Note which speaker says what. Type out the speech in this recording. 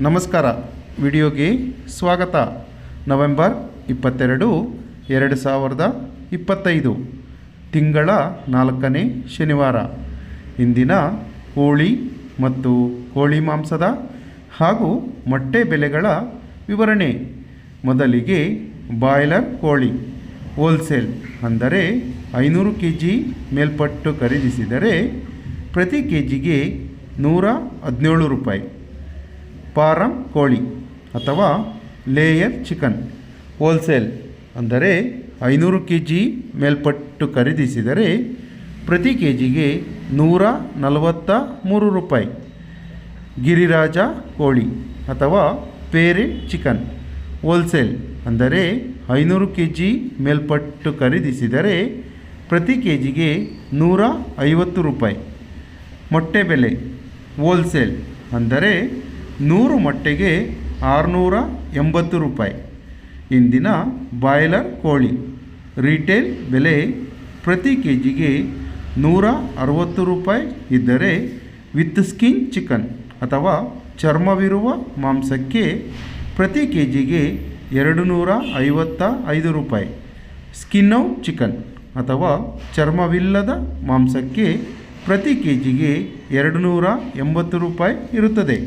Speaker 1: ನಮಸ್ಕಾರ. ವಿಡಿಯೋಗೆ ಸ್ವಾಗತ. ನವೆಂಬರ್ 22, 2025 ತಿಂಗಳ 4ನೇ ಶನಿವಾರ. ಇಂದಿನ ಕೋಳಿ ಮತ್ತು ಕೋಳಿ ಮಾಂಸದ ಹಾಗೂ ಮೊಟ್ಟೆ ಬೆಲೆಗಳ ವಿವರಣೆ. ಮೊದಲಿಗೆ ಬಾಯ್ಲರ್ ಕೋಳಿ ಹೋಲ್ಸೇಲ್ ಅಂದರೆ 500 kg ಮೇಲ್ಪಟ್ಟು ಖರೀದಿಸಿದರೆ ಪ್ರತಿ ಕೆಜಿಗೆ 117 ರೂಪಾಯಿ. ಫಾರಂ ಕೋಳಿ ಅಥವಾ ಲೇಯರ್ ಚಿಕನ್ ಹೋಲ್ಸೇಲ್ ಅಂದರೆ 500 kg ಮೇಲ್ಪಟ್ಟು ಖರೀದಿಸಿದರೆ ಪ್ರತಿ ಕೆಜಿಗೆ 143 ರೂಪಾಯಿ. ಗಿರಿರಾಜ ಕೋಳಿ ಅಥವಾ ಪೇರೆಂಟ್ ಚಿಕನ್ ಹೋಲ್ಸೇಲ್ ಅಂದರೆ 500 kg ಮೇಲ್ಪಟ್ಟು ಖರೀದಿಸಿದರೆ ಪ್ರತಿ ಕೆಜಿಗೆ 150 ರೂಪಾಯಿ. ಮೊಟ್ಟೆ ಬೆಲೆ ಹೋಲ್ಸೇಲ್ ಅಂದರೆ 100 ಮೊಟ್ಟೆಗೆ 680 ರೂಪಾಯಿ. ಇಂದಿನ ಬಾಯ್ಲರ್ ಕೋಳಿ ರಿಟೇಲ್ ಬೆಲೆ ಪ್ರತಿ ಕೆಜಿಗೆ 160 ರೂಪಾಯಿ ಇದ್ದರೆ ವಿತ್ ಸ್ಕಿನ್ ಚಿಕನ್ ಅಥವಾ ಚರ್ಮವಿರುವ ಮಾಂಸಕ್ಕೆ ಪ್ರತಿ ಕೆಜಿಗೆ 255 ರೂಪಾಯಿ. ಸ್ಕಿನ್ ಔಟ್ ಚಿಕನ್ ಅಥವಾ ಚರ್ಮವಿಲ್ಲದ ಮಾಂಸಕ್ಕೆ ಪ್ರತಿ ಕೆಜಿಗೆ 280 ರೂಪಾಯಿ ಇರುತ್ತದೆ.